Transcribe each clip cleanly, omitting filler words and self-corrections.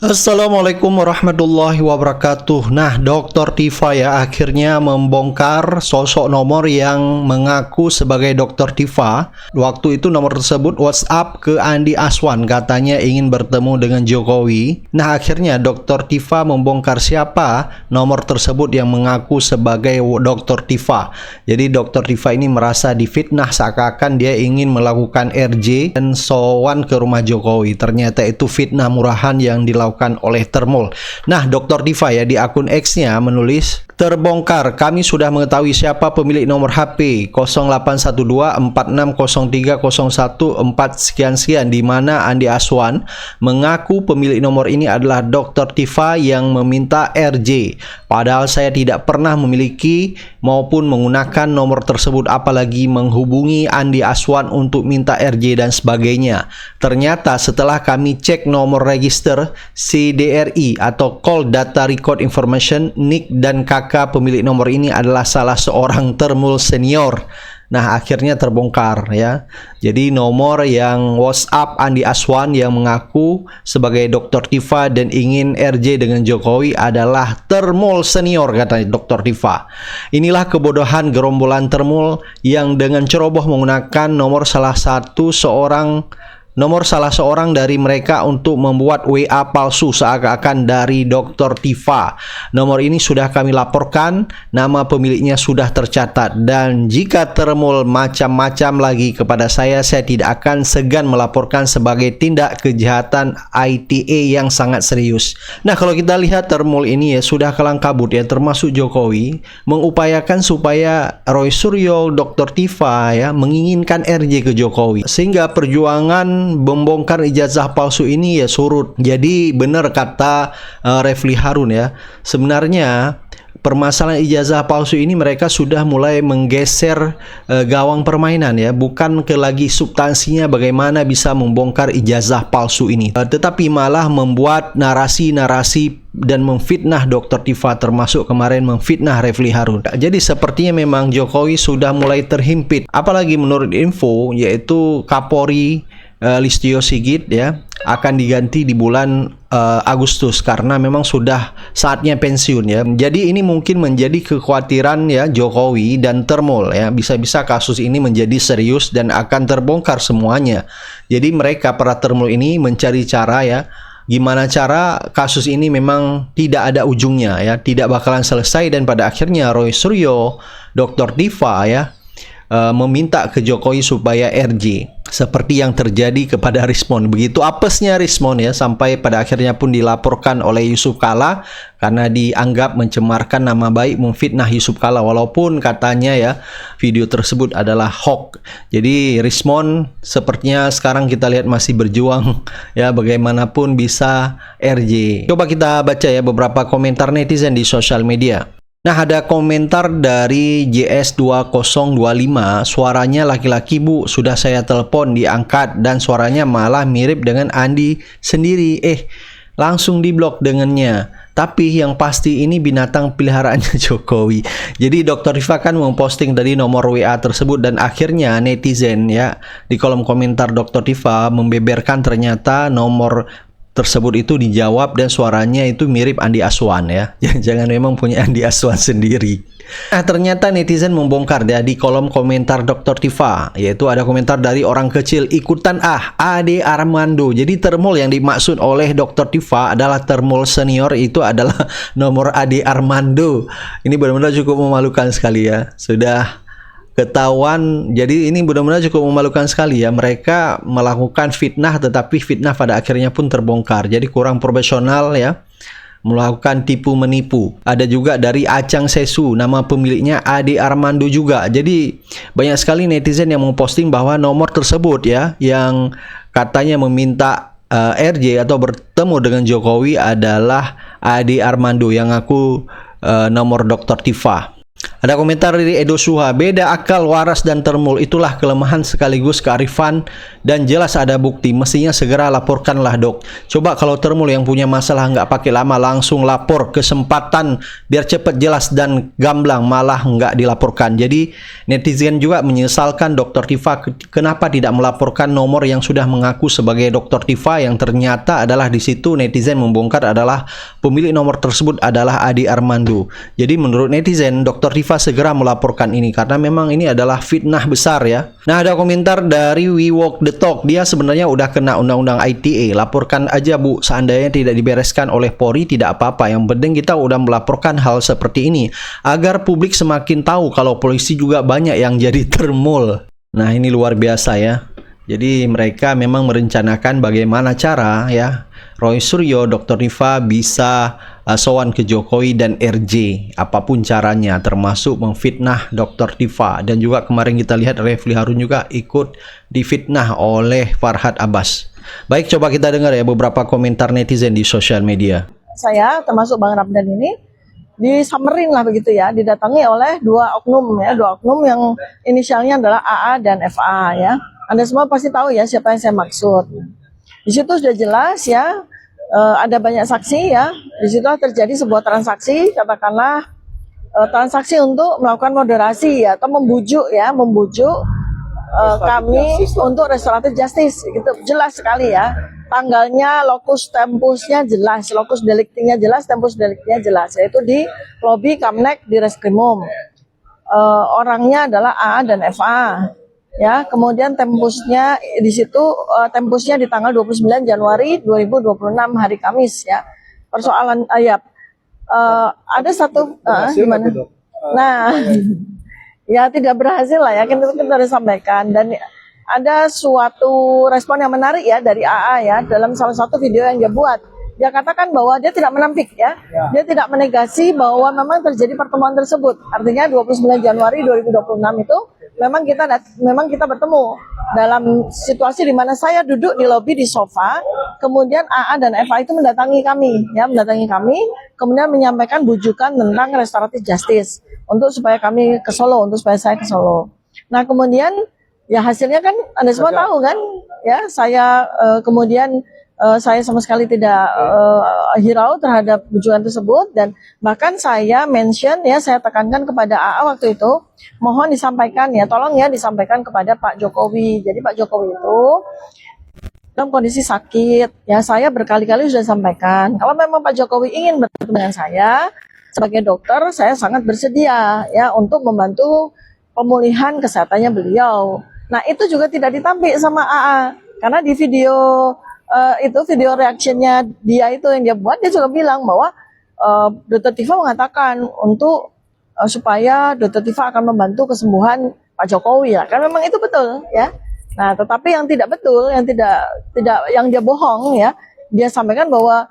Assalamualaikum warahmatullahi wabarakatuh. Nah, Dr. Tifa ya akhirnya membongkar sosok nomor yang mengaku sebagai Dr. Tifa. Waktu itu nomor tersebut WhatsApp ke Andi Aswan, katanya ingin bertemu dengan Jokowi. Nah, akhirnya Dr. Tifa membongkar siapa nomor tersebut yang mengaku sebagai Dr. Tifa. Jadi Dr. Tifa ini merasa difitnah seakan-akan dia ingin melakukan RJ dan sowan ke rumah Jokowi. Ternyata itu fitnah murahan yang dilakukan oleh Termul. Nah, Dr. Tifa ya di akun X-nya menulis, terbongkar, kami sudah mengetahui siapa pemilik nomor HP 081246030114 sekian-sekian, di mana Andi Aswan mengaku pemilik nomor ini adalah Dr. Tifa yang meminta RJ. Padahal saya tidak pernah memiliki maupun menggunakan nomor tersebut, apalagi menghubungi Andi Aswan untuk minta RJ dan sebagainya. Ternyata setelah kami cek nomor register CDRI atau Call Data Record Information, NIK dan KK pemilik nomor ini adalah salah seorang Termul senior. Nah, akhirnya terbongkar ya. Jadi nomor yang WhatsApp Andi Aswan yang mengaku sebagai Dr. Tifa dan ingin RJ dengan Jokowi adalah Termul senior, kata Dr. Tifa. Inilah kebodohan gerombolan Termul yang dengan ceroboh menggunakan nomor salah seorang dari mereka untuk membuat WA palsu seakan-akan dari Dr. Tifa. Nomor ini sudah kami laporkan, nama pemiliknya sudah tercatat, dan jika Termul macam-macam lagi kepada saya tidak akan segan melaporkan sebagai tindak kejahatan ITE yang sangat serius. Nah, kalau kita lihat Termul ini ya sudah kalang kabut ya, termasuk Jokowi mengupayakan supaya Roy Suryo, Dr. Tifa ya menginginkan RJ ke Jokowi, sehingga perjuangan membongkar ijazah palsu ini ya surut. Jadi benar kata Refli Harun ya, sebenarnya permasalahan ijazah palsu ini mereka sudah mulai menggeser gawang permainan ya, bukan ke lagi substansinya bagaimana bisa membongkar ijazah palsu ini, tetapi malah membuat narasi-narasi dan memfitnah Dr. Tifa, termasuk kemarin memfitnah Refli Harun. Jadi sepertinya memang Jokowi sudah mulai terhimpit, apalagi menurut info yaitu Kapolri Listio Sigit ya akan diganti di bulan Agustus karena memang sudah saatnya pensiun ya. Jadi ini mungkin menjadi kekhawatiran ya Jokowi dan Termul ya, bisa-bisa kasus ini menjadi serius dan akan terbongkar semuanya. Jadi mereka para Termul ini mencari cara ya, gimana cara kasus ini memang tidak ada ujungnya ya, tidak bakalan selesai, dan pada akhirnya Roy Suryo, Dr. Tifa ya meminta ke Jokowi supaya RJ, seperti yang terjadi kepada Rismon. Begitu apesnya Rismon ya, sampai pada akhirnya pun dilaporkan oleh Yusuf Kalla karena dianggap mencemarkan nama baik, memfitnah Yusuf Kalla, walaupun katanya ya video tersebut adalah hoax. Jadi Rismon sepertinya sekarang kita lihat masih berjuang ya, bagaimanapun bisa RJ. Coba kita baca ya beberapa komentar netizen di sosial media. Nah, ada komentar dari JS2025, suaranya laki-laki bu, sudah saya telepon diangkat dan suaranya malah mirip dengan Andi sendiri, langsung diblok dengannya. Tapi yang pasti ini binatang peliharaannya Jokowi. Jadi Dr. Tifa kan memposting dari nomor WA tersebut, dan akhirnya netizen ya di kolom komentar Dr. Tifa membeberkan ternyata nomor tersebut itu dijawab dan suaranya itu mirip Andi Aswan ya. Jangan memang punya Andi Aswan sendiri. Nah, ternyata netizen membongkar ya di kolom komentar Dr. Tifa, yaitu ada komentar dari orang kecil ikutan Ade Armando. Jadi Termul yang dimaksud oleh Dr. Tifa adalah Termul senior, itu adalah nomor Ade Armando. Ini benar-benar cukup memalukan sekali ya. Sudah ketahuan, jadi ini benar-benar cukup memalukan sekali ya, mereka melakukan fitnah tetapi fitnah pada akhirnya pun terbongkar. Jadi kurang profesional ya, melakukan tipu menipu. Ada juga dari Acang Sesu, nama pemiliknya Ade Armando juga. Jadi banyak sekali netizen yang memposting bahwa nomor tersebut ya yang katanya meminta RJ atau bertemu dengan Jokowi adalah Ade Armando yang ngaku nomor Dr. Tifa. Ada komentar dari Edo Suha, beda akal, waras, dan termul, itulah kelemahan sekaligus kearifan dan jelas ada bukti, mestinya segera laporkanlah dok. Coba kalau termul yang punya masalah nggak pakai lama, langsung lapor, kesempatan biar cepat jelas dan gamblang, malah nggak dilaporkan. Jadi netizen juga menyesalkan Dr. Tifa kenapa tidak melaporkan nomor yang sudah mengaku sebagai Dr. Tifa, yang ternyata adalah di situ netizen membongkar adalah pemilik nomor tersebut adalah Adi Armando. Jadi menurut netizen Dr. Tifa segera melaporkan ini karena memang ini adalah fitnah besar ya. Nah, ada komentar dari We Walk the Talk, dia sebenarnya udah kena undang-undang ITE, laporkan aja Bu, seandainya tidak dibereskan oleh Polri tidak apa-apa, yang penting kita udah melaporkan hal seperti ini agar publik semakin tahu kalau polisi juga banyak yang jadi termul. Nah, ini luar biasa ya. Jadi mereka memang merencanakan bagaimana cara ya Roy Suryo, Dr. Tifa bisa sowan ke Jokowi dan RJ apapun caranya, termasuk memfitnah Dr. Tifa. Dan juga kemarin kita lihat Refli Harun juga ikut difitnah oleh Farhad Abbas. Baik, coba kita dengar ya beberapa komentar netizen di sosial media. Saya termasuk Bang Ramdan ini disamperin lah begitu ya, didatangi oleh dua oknum yang inisialnya adalah AA dan FA ya. Anda semua pasti tahu ya siapa yang saya maksud. Di situ sudah jelas ya, ada banyak saksi ya. Di situ terjadi sebuah transaksi, katakanlah transaksi untuk melakukan moderasi ya, atau membujuk kami untuk restoratif justice, gitu. Jelas sekali ya. Tanggalnya, lokus tempusnya jelas, lokus deliktinya jelas, tempus deliktinya jelas, yaitu di lobi Kamnek di Reskrimum. Orangnya adalah AA dan FA. Ya, kemudian tempusnya di situ tempusnya di tanggal 29 Januari 2026 hari Kamis ya. Persoalan ada satu gimana? Nah, ya tidak berhasil lah ya, kita harus sampaikan. Dan ada suatu respon yang menarik ya dari AA ya dalam salah satu video yang dia buat. Dia katakan bahwa dia tidak menampik ya. Dia tidak menegasi bahwa memang terjadi pertemuan tersebut. Artinya 29 Januari 2026 itu memang kita bertemu dalam situasi di mana saya duduk di lobi di sofa, kemudian AA dan FA itu mendatangi kami, kemudian menyampaikan bujukan tentang restoratif justice supaya kami ke Solo, supaya saya ke Solo. Nah, kemudian ya hasilnya kan Anda semua tahu kan, ya saya saya sama sekali tidak hirau terhadap bujukan tersebut, dan bahkan saya saya tekankan kepada AA waktu itu, mohon disampaikan ya, tolong ya disampaikan kepada Pak Jokowi. Jadi Pak Jokowi itu dalam kondisi sakit, ya saya berkali-kali sudah sampaikan, kalau memang Pak Jokowi ingin bertemu dengan saya sebagai dokter, saya sangat bersedia ya untuk membantu pemulihan kesehatannya beliau. Nah, itu juga tidak ditampik sama AA, karena di video video reactionnya dia itu yang dia buat, dia juga bilang bahwa Dr. Tifa mengatakan supaya Dr. Tifa akan membantu kesembuhan Pak Jokowi ya, kan memang itu betul ya. Nah, tetapi yang tidak betul, yang yang dia bohong ya, dia sampaikan bahwa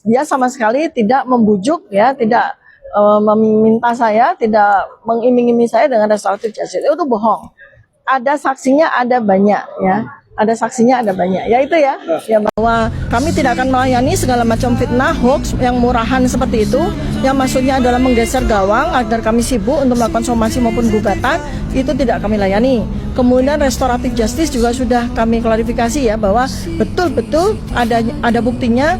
dia sama sekali tidak membujuk ya, tidak meminta saya, tidak mengiming-imingi saya dengan restoratif justice. Itu bohong. Ada saksinya, ada banyak ya. Ada saksinya, ada banyak. Ya itu ya bahwa kami tidak akan melayani segala macam fitnah, hoax yang murahan seperti itu, yang maksudnya adalah menggeser gawang agar kami sibuk untuk melakukan somasi maupun gugatan, itu tidak kami layani. Kemudian restoratif justice juga sudah kami klarifikasi ya, bahwa betul-betul ada buktinya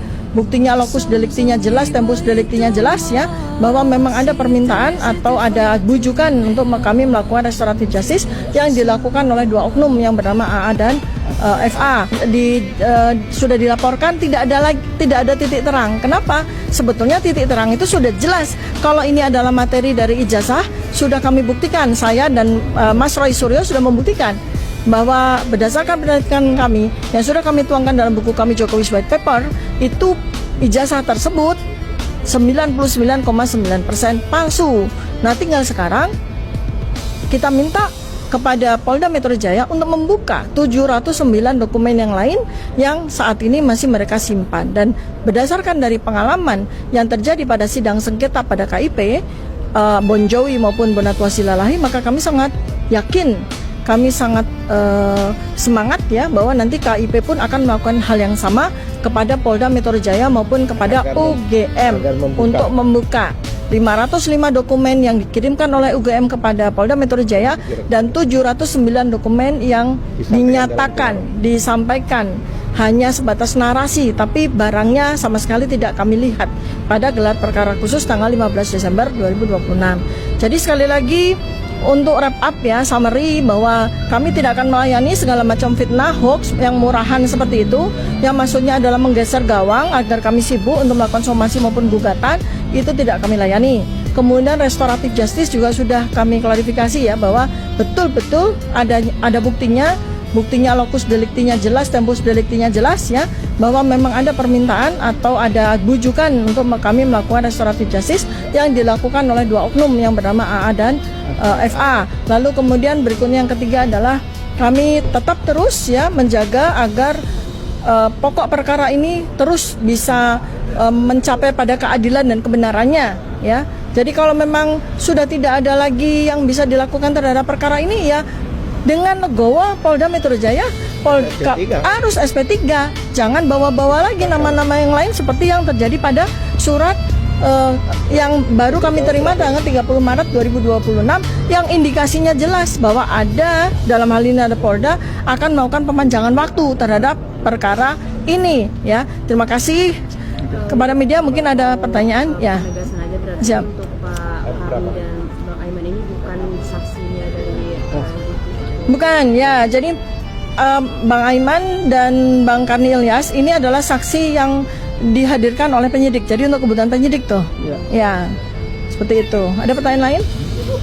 lokus deliktinya jelas, tempus deliktinya jelas ya, bahwa memang ada permintaan atau ada bujukan untuk kami melakukan restoratif justice yang dilakukan oleh dua oknum yang bernama AA dan FA. Sudah dilaporkan, tidak ada titik terang. Kenapa? Sebetulnya titik terang itu sudah jelas. Kalau ini adalah materi dari ijazah, sudah kami buktikan. Saya dan Mas Roy Suryo sudah membuktikan bahwa berdasarkan penelitian kami yang sudah kami tuangkan dalam buku kami Jokowi's White Paper, itu ijazah tersebut 99,9% palsu. Nah, tinggal sekarang kita minta kepada Polda Metro Jaya untuk membuka 709 dokumen yang lain yang saat ini masih mereka simpan. Dan berdasarkan dari pengalaman yang terjadi pada sidang sengketa pada KIP, Bonjowi maupun Bonatwa Silalahi, maka kami sangat yakin kami sangat semangat ya bahwa nanti KIP pun akan melakukan hal yang sama kepada Polda Metro Jaya maupun kepada UGM untuk membuka 505 dokumen yang dikirimkan oleh UGM kepada Polda Metro Jaya dan 709 dokumen yang disampaikan hanya sebatas narasi, tapi barangnya sama sekali tidak kami lihat pada gelar perkara khusus tanggal 15 Desember 2026. Jadi sekali lagi untuk wrap up ya, summary bahwa kami tidak akan melayani segala macam fitnah, hoax yang murahan seperti itu, yang maksudnya adalah menggeser gawang agar kami sibuk untuk melakukan somasi maupun gugatan, itu tidak kami layani. Kemudian restoratif justice juga sudah kami klarifikasi ya bahwa betul-betul ada buktinya lokus deliktinya jelas, tempus deliktinya jelas ya, bahwa memang ada permintaan atau ada bujukan untuk kami melakukan restoratif justice yang dilakukan oleh dua oknum yang bernama AA dan FA. Lalu kemudian berikutnya yang ketiga adalah kami tetap terus ya menjaga agar pokok perkara ini terus bisa mencapai pada keadilan dan kebenarannya ya. Jadi kalau memang sudah tidak ada lagi yang bisa dilakukan terhadap perkara ini ya, dengan legowo Polda Metro Jaya harus SP3. Jangan bawa-bawa lagi nama-nama yang lain seperti yang terjadi pada surat yang baru kami terima tanggal 30 Maret 2026 yang indikasinya jelas bahwa ada, dalam hal ini ada Polda akan melakukan pemanjangan waktu terhadap perkara ini ya. Terima kasih kepada media, mungkin ada pertanyaan ya. Siap. Untuk Pak Hari dan Bang Aiman ini bukan saksinya dari Bukan ya, jadi Bang Aiman dan Bang Karni Ilyas ini adalah saksi yang dihadirkan oleh penyidik. Jadi untuk kebutuhan penyidik tuh, ya seperti itu. Ada pertanyaan lain? Ibu,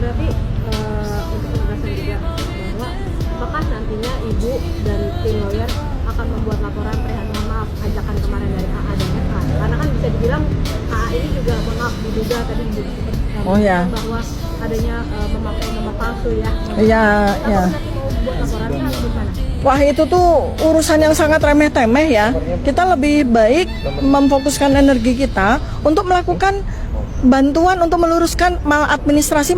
berarti untuk penegasan juga bahwa apakah nantinya Ibu dan tim lawyer akan membuat laporan perihal maaf ajakan kemarin dari AA dan FA? Karena kan bisa dibilang AA ini juga maaf diduga tadi bahwa adanya memakai nama palsu ya. Iya, ya. Mau buat laporannya gimana? Wah, itu tuh urusan yang sangat remeh-temeh ya. Kita lebih baik memfokuskan energi kita untuk melakukan bantuan untuk meluruskan maladministrasi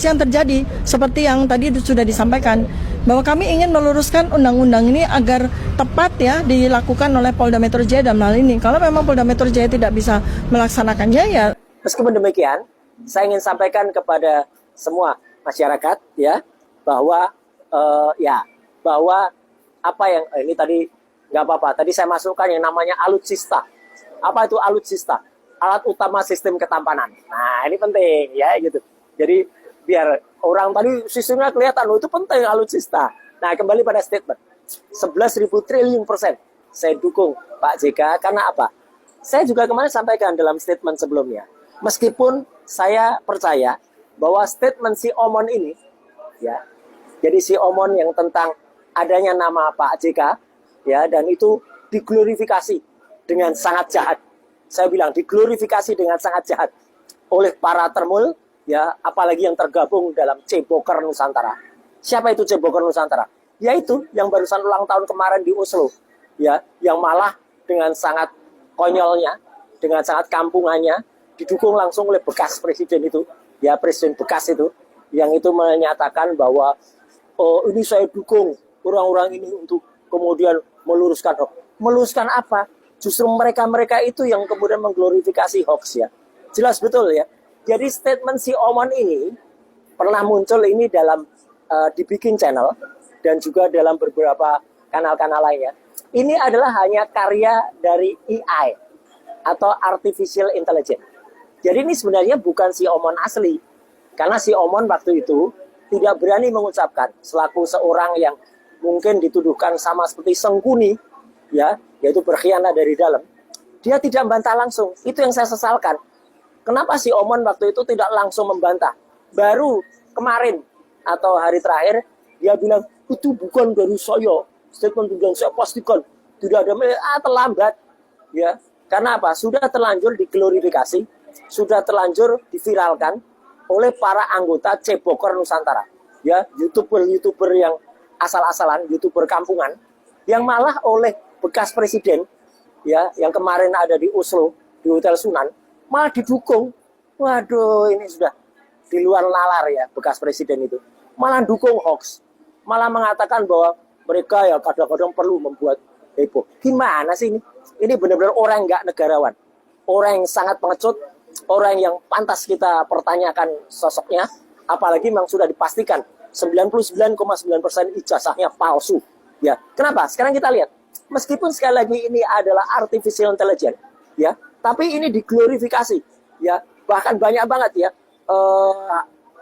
yang terjadi. Seperti yang tadi sudah disampaikan, bahwa kami ingin meluruskan undang-undang ini agar tepat ya dilakukan oleh Polda Metro Jaya dalam hal ini. Kalau memang Polda Metro Jaya tidak bisa melaksanakannya ya. Meskipun demikian, saya ingin sampaikan kepada semua masyarakat ya bahwa bahwa apa yang ini tadi nggak apa-apa. Tadi saya masukkan yang namanya alutsista. Apa itu alutsista? Alat utama sistem ketampanan. Nah, ini penting ya gitu. Jadi biar orang tadi sistemnya kelihatan, itu penting alutsista. Nah, kembali pada statement. 11.000 triliun persen saya dukung Pak JK karena apa? Saya juga kemarin sampaikan dalam statement sebelumnya. Meskipun saya percaya bahwa statement si Omon ini ya. Jadi si Omon yang tentang adanya nama Pak JK ya, dan itu diglorifikasi dengan sangat jahat. Saya bilang diglorifikasi dengan sangat jahat oleh para termul ya, apalagi yang tergabung dalam Ceboker Nusantara. Siapa itu Ceboker Nusantara? Yaitu yang barusan ulang tahun kemarin di Oslo ya, yang malah dengan sangat konyolnya, dengan sangat kampungannya didukung langsung oleh bekas presiden itu ya, presiden bekas itu, yang itu menyatakan bahwa oh, ini saya dukung orang-orang ini untuk kemudian meluruskan hoax. Meluruskan apa? Justru mereka-mereka itu yang kemudian mengglorifikasi hoax ya. Jelas betul ya. Jadi statement si Omon ini pernah muncul ini dalam dibikin channel dan juga dalam beberapa kanal-kanal lainnya. Ini adalah hanya karya dari AI atau Artificial Intelligence. Jadi ini sebenarnya bukan si Omon asli. Karena si Omon waktu itu tidak berani mengucapkan selaku seorang yang mungkin dituduhkan sama seperti Sengkuni ya, yaitu berkhianat dari dalam. Dia tidak membantah langsung. Itu yang saya sesalkan. Kenapa si Omon waktu itu tidak langsung membantah? Baru kemarin atau hari terakhir dia bilang itu bukan dari saya. Statement yang saya pastikan tidak ada, terlambat ya. Karena apa? Sudah terlanjur diglorifikasi, sudah terlanjur diviralkan oleh para anggota Ceboker Nusantara. Ya, YouTuber yang asal-asalan, YouTuber kampungan, yang malah oleh bekas presiden ya, yang kemarin ada di Oslo di Hotel Sunan, malah didukung. Waduh, ini sudah di luar nalar ya bekas presiden itu. malah dukung hoax, malah mengatakan bahwa mereka ya kadang-kadang perlu membuat heboh. Gimana sih ini? Ini benar-benar orang nggak negarawan, orang yang sangat pengecut, orang yang pantas kita pertanyakan sosoknya, apalagi memang sudah dipastikan 99,9% ijazahnya palsu. Ya, kenapa? Sekarang kita lihat, meskipun sekali lagi ini adalah artificial intelligence, ya, tapi ini diglorifikasi, ya, bahkan banyak banget ya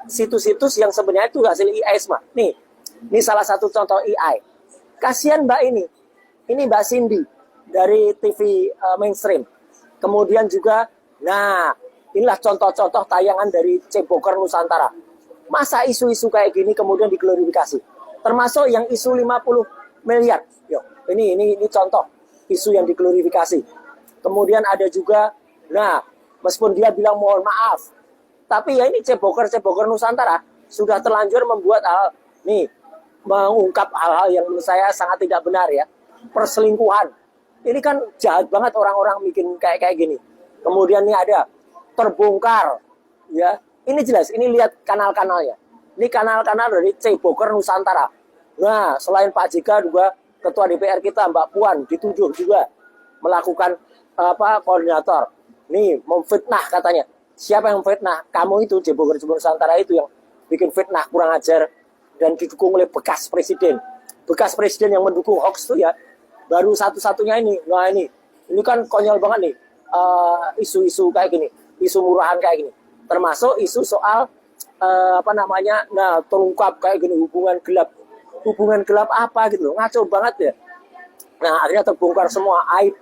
situs-situs yang sebenarnya itu hasil AI semua. Nih, ini salah satu contoh AI. Kasihan Mbak ini Mbak Cindy dari TV mainstream. Kemudian juga, nah, inilah contoh-contoh tayangan dari Ceboker Nusantara. Masa isu-isu kayak gini kemudian diglorifikasi? Termasuk yang isu 50 miliar. Yo, ini contoh isu yang diglorifikasi. Kemudian ada juga, nah, meskipun dia bilang mohon maaf, tapi ya ini Ceboker Nusantara sudah terlanjur membuat mengungkap hal-hal yang menurut saya sangat tidak benar ya. Perselingkuhan. Ini kan jahat banget orang-orang bikin kayak gini. Kemudian ini ada terbongkar, ya. Ini jelas, ini lihat kanal-kanalnya. Ini kanal-kanal dari Ceboker Nusantara. Nah, selain Pak JK juga Ketua DPR kita Mbak Puan dituduh juga melakukan koordinator. Nih, memfitnah katanya. Siapa yang memfitnah? Kamu itu Ceboker Nusantara itu yang bikin fitnah kurang ajar dan didukung oleh bekas presiden. Bekas presiden yang mendukung hoax itu ya baru satu-satunya ini. Nah, ini kan konyol banget nih. Isu-isu kayak gini, isu murahan kayak gini. Termasuk isu soal terungkap kayak gini hubungan gelap apa gitu loh, ngaco banget ya. Nah, akhirnya terbongkar semua aib.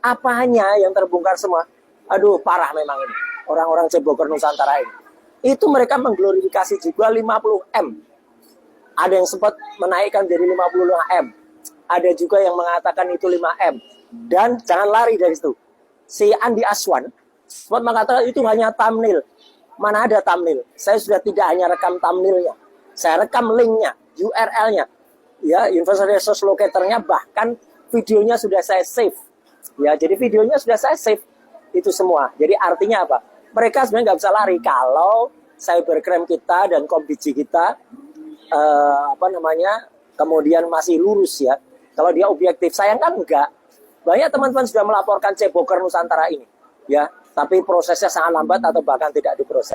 Apanya yang terbongkar semua? Aduh, parah memang ini. Orang-orang Ceboker Nusantara ini. Itu mereka mengglorifikasi juga 50M. Ada yang sempat menaikkan jadi 55M. Ada juga yang mengatakan itu 5M. Dan jangan lari dari situ. Si Andi Aswan sempat mengatakan itu hanya thumbnail. Mana ada thumbnail? Saya sudah tidak hanya rekam thumbnailnya. Saya rekam linknya, URL-nya. Ya, Universal Resource Locator-nya, bahkan videonya sudah saya save. Ya, jadi videonya sudah saya save. Itu semua. Jadi artinya apa? Mereka sebenarnya nggak bisa lari kalau cybercrime kita dan Komdigi kita kemudian masih lurus ya. Kalau dia objektif, sayang kan enggak. Banyak teman-teman sudah melaporkan Ceboker Nusantara ini. Ya, tapi prosesnya sangat lambat atau bahkan tidak diproses.